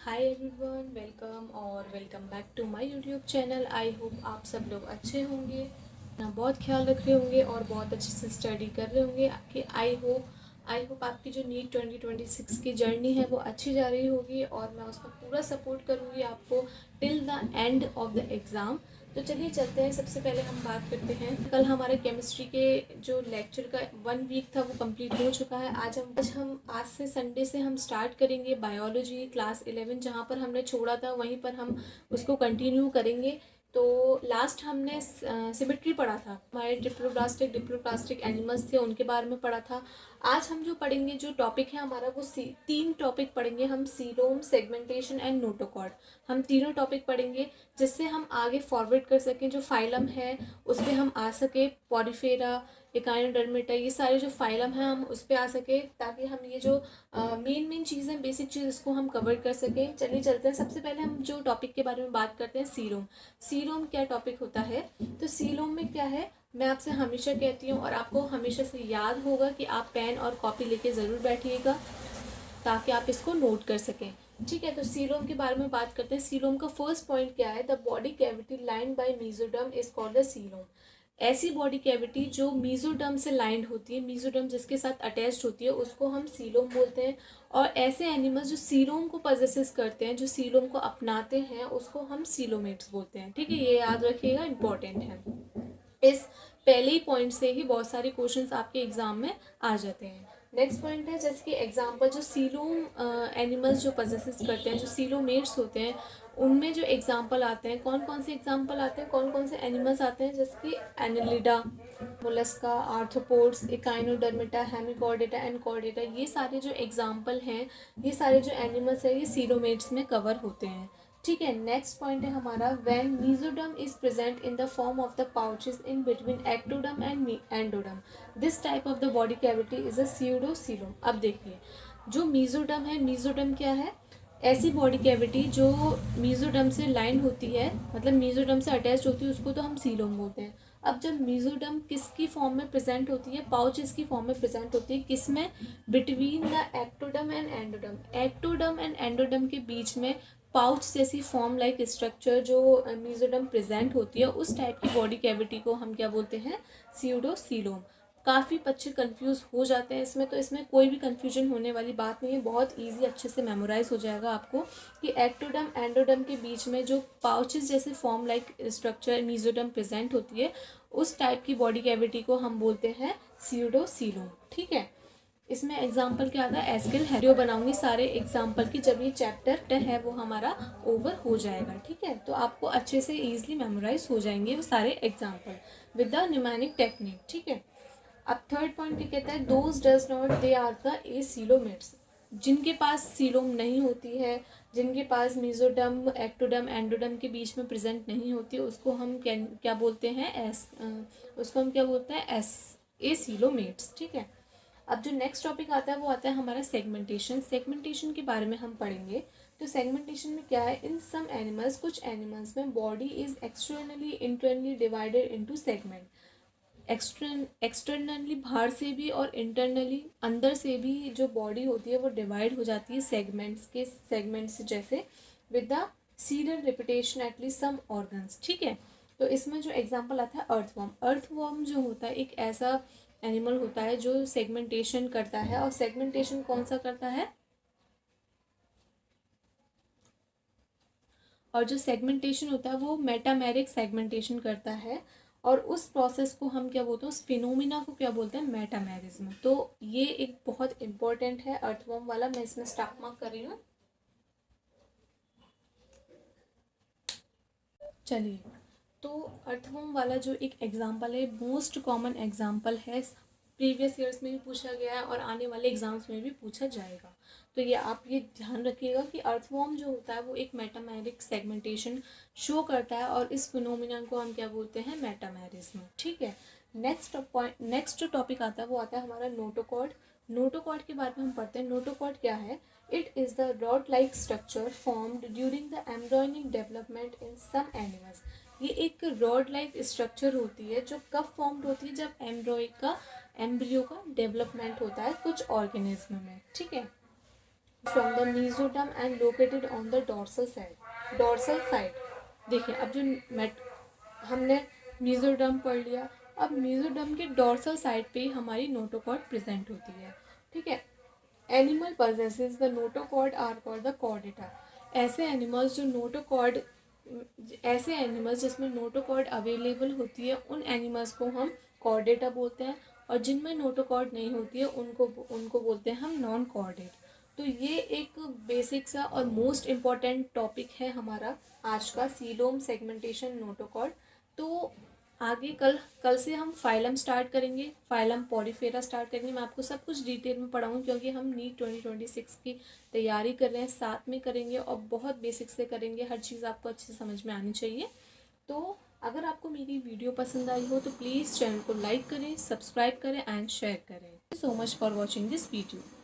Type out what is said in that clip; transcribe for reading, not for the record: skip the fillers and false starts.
हाय everyone, welcome और welcome back to my YouTube channel. I hope आप सब लोग अच्छे होंगे, अपना बहुत ख्याल रख रहे होंगे और बहुत अच्छे से स्टडी कर रहे होंगे। कि आई होप आपकी जो नीट 2026 की जर्नी है वो अच्छी जा रही होगी और मैं उसमें पूरा सपोर्ट करूँगी आपको till the end of the exam. तो चलिए चलते हैं। सबसे पहले हम बात करते हैं, कल हमारे केमिस्ट्री के जो लेक्चर का 1 वीक था वो कंप्लीट हो चुका है। आज से संडे से हम स्टार्ट करेंगे बायोलॉजी क्लास 11। जहाँ पर हमने छोड़ा था वहीं पर हम उसको कंटिन्यू करेंगे। तो लास्ट हमने सिमेट्री पढ़ा था, हमारे डिप्लोप्लास्टिक एनिमल्स थे उनके बारे में पढ़ा था। आज हम जो पढ़ेंगे, जो टॉपिक है हमारा, वो 3 टॉपिक पढ़ेंगे हम: सीरोम, सेगमेंटेशन एंड नोटोकॉर्ड। हम तीनों टॉपिक पढ़ेंगे जिससे हम आगे फॉरवर्ड कर सकें। जो फाइलम है उस पर हम आ सके, पॉरीफेरा, एकाइनोडर्मिटा, ये सारे जो फाइलम हैं हम उस पर आ सके, ताकि हम ये जो मेन चीज़ें, बेसिक चीज़, इसको हम कवर कर सकें। चलिए चलते हैं। सबसे पहले हम जो टॉपिक के बारे में बात करते हैं, सीरोम। सीरोम क्या टॉपिक होता है? तो सीरोम में क्या है, मैं आपसे हमेशा कहती हूँ और आपको हमेशा से याद होगा कि आप पेन और कॉपी लेके ज़रूर बैठिएगा ताकि आप इसको नोट कर सकें। ठीक है, तो सीलोम के बारे में बात करते हैं। सीलोम का फर्स्ट पॉइंट क्या है? The body cavity lined by mesoderm is called the coelom. ऐसी बॉडी कैविटी जो मेसोडर्म से लाइंड होती है, मेसोडर्म जिसके साथ अटैच्ड होती है, उसको हम सीलोम बोलते हैं। और ऐसे एनिमल्स जो सीलोम को पजेसिस करते हैं, जो सीलोम को अपनाते हैं, उसको हम सीलोमेट्स बोलते हैं। ठीक है, ये याद रखिएगा, इंपॉर्टेंट है। इस पहले ही पॉइंट से ही बहुत सारे क्वेश्चंस आपके एग्जाम में आ जाते हैं। नेक्स्ट पॉइंट है, जैसे कि एग्जाम्पल, जो सीलोम एनिमल्स जो पजेसिस करते हैं, जो सीलोमेट्स होते हैं, उनमें जो एग्जाम्पल आते हैं, कौन कौन से एग्जाम्पल आते हैं, कौन कौन से एनिमल्स आते हैं, जैसे कि Annelida, Mollusca, arthropods, Echinodermata, Hemichordata and Chordata, ये सारे जो एग्जाम्पल हैं, ये सारे जो एनिमल्स हैं, ये सीलोमेट्स में कवर होते हैं। ठीक है, नेक्स्ट पॉइंट है हमारा, when mesoderm is present in the form of the pouches in between ectoderm and endoderm, this type of the body cavity is a pseudocoelom. अब देखिए, जो मेसोडर्म है, मेसोडर्म क्या है? ऐसी बॉडी कैविटी जो मेसोडर्म से लाइन होती है, मतलब मेसोडर्म से अटैच होती है, उसको तो हम सीलोम बोलते हैं। अब जब मेसोडर्म किसकी फॉर्म में प्रेजेंट होती है? पाउचेस की फॉर्म में प्रेजेंट होती है। किसमें? Between the ectoderm and endoderm, ectoderm and endoderm के बीच में पाउच जैसी फॉर्म लाइक स्ट्रक्चर जो मेसोडर्म प्रेजेंट होती है, उस टाइप की बॉडी कैविटी को हम क्या बोलते हैं? स्यूडोसीलोम। काफ़ी बच्चे कंफ्यूज हो जाते हैं इसमें, तो इसमें कोई भी कंफ्यूजन होने वाली बात नहीं है, बहुत इजी, अच्छे से मेमोराइज हो जाएगा आपको कि एक्टोडर्म एंडोडर्म के बीच में जो पाउचेस जैसे form like structure mesoderm present होती है, उस टाइप की बॉडी कैविटी को हम बोलते हैं स्यूडोसीलोम। ठीक है, इसमें एग्जाम्पल क्या आता है? एस्किल वीडियो बनाऊंगी सारे एग्जाम्पल की, जब ये चैप्टर है वो हमारा ओवर हो जाएगा। ठीक है, तो आपको अच्छे से इजीली मेमोराइज हो जाएंगे वो सारे example with the numeric technique. ठीक है, अब थर्ड पॉइंट क्या कहता है? Those does not, they are the acoelomates. जिनके पास सीलोम नहीं होती है, जिनके पास मेसोडर्म, एक्टोडर्म, एंडोडर्म के बीच में प्रेजेंट नहीं होती, उसको हम क्या बोलते हैं? उसको हम क्या बोलते हैं? ए सीलोमेट्स। ठीक है, अब जो नेक्स्ट टॉपिक आता है वो आता है हमारा सेगमेंटेशन। सेगमेंटेशन के बारे में हम पढ़ेंगे। तो सेगमेंटेशन में क्या है? इन सम एनिमल्स, कुछ एनिमल्स में body is externally internally divided into segment. Externally बाहर से भी और इंटरनली अंदर से भी जो बॉडी होती है वो डिवाइड हो जाती है सेगमेंट्स जैसे with the serial repetition at least some organs. ठीक है, तो इसमें जो एग्जांपल आता है, अर्थवर्म। अर्थवर्म जो होता है एक ऐसा एनिमल होता है जो सेगमेंटेशन करता है। और सेगमेंटेशन कौन सा करता है? और जो सेगमेंटेशन होता है वो मेटामेरिक सेगमेंटेशन करता है। और उस प्रोसेस को हम क्या बोलते हैं? उस फिनोमिना को क्या बोलते हैं? मेटामेरिज्म। तो ये एक बहुत इंपॉर्टेंट है अर्थवर्म वाला, मैं इसमें स्टार मार्क कर रही हूँ। चलिए, तो अर्थवर्म वाला जो एक एग्जाम्पल है, मोस्ट कॉमन एग्जाम्पल है, प्रीवियस ईयर्स में भी पूछा गया है और आने वाले एग्जाम्स में भी पूछा जाएगा। तो ये आप ये ध्यान रखिएगा कि अर्थवर्म जो होता है वो एक मेटामेरिक सेगमेंटेशन शो करता है और इस फिनोमिनन को हम क्या बोलते हैं? मेटामेरिज्म। ठीक है, नेक्स्ट टॉपिक आता है वो आता है हमारा नोटोकॉर्ड। नोटोकॉर्ड के बारे में हम पढ़ते हैं। नोटोकॉर्ड क्या है? It is the rod like structure formed during the embryonic development in some animals. ये एक रॉड लाइक स्ट्रक्चर होती है जो कब फॉर्म्ड होती है? जब एम्ब्रियो का डेवलपमेंट होता है कुछ ऑर्गेनिज्म में। ठीक है, from the mesoderm and located on the dorsal side. Dorsal side देखिए, अब जो हमने मीजोडर्म पढ़ लिया, अब मीजोडर्म के डोर्सल साइड पे ही हमारी नोटोकॉर्ड प्रेजेंट होती है। ठीक है। Animal possesses the notochord are called the Chordata. ऐसे एनिमल्स जो नोटोकॉर्ड ऐसे एनिमल्स जिसमें नोटोकॉर्ड अवेलेबल होती है, उन एनिमल्स को हम कॉर्डेटा बोलते हैं, और जिनमें नोटोकॉर्ड नहीं होती है उनको उनको बोलते हैं हम नॉन कॉर्डेट। तो ये एक बेसिक सा और मोस्ट इम्पॉर्टेंट टॉपिक है हमारा आज का, सीलोम, सेगमेंटेशन, नोटोकॉर्ड। तो आगे कल कल से हम फाइलम स्टार्ट करेंगे, फाइलम पॉलीफेरा स्टार्ट करेंगे। मैं आपको सब कुछ डिटेल में पढ़ाऊँगी क्योंकि हम नीट 2026 की तैयारी कर रहे हैं, साथ में करेंगे और बहुत बेसिक से करेंगे। हर चीज़ आपको अच्छे से समझ में आनी चाहिए। तो अगर आपको मेरी वीडियो पसंद आई हो तो प्लीज़ चैनल को लाइक करें, सब्सक्राइब करें एंड शेयर करें। Thank you so much for watching this video.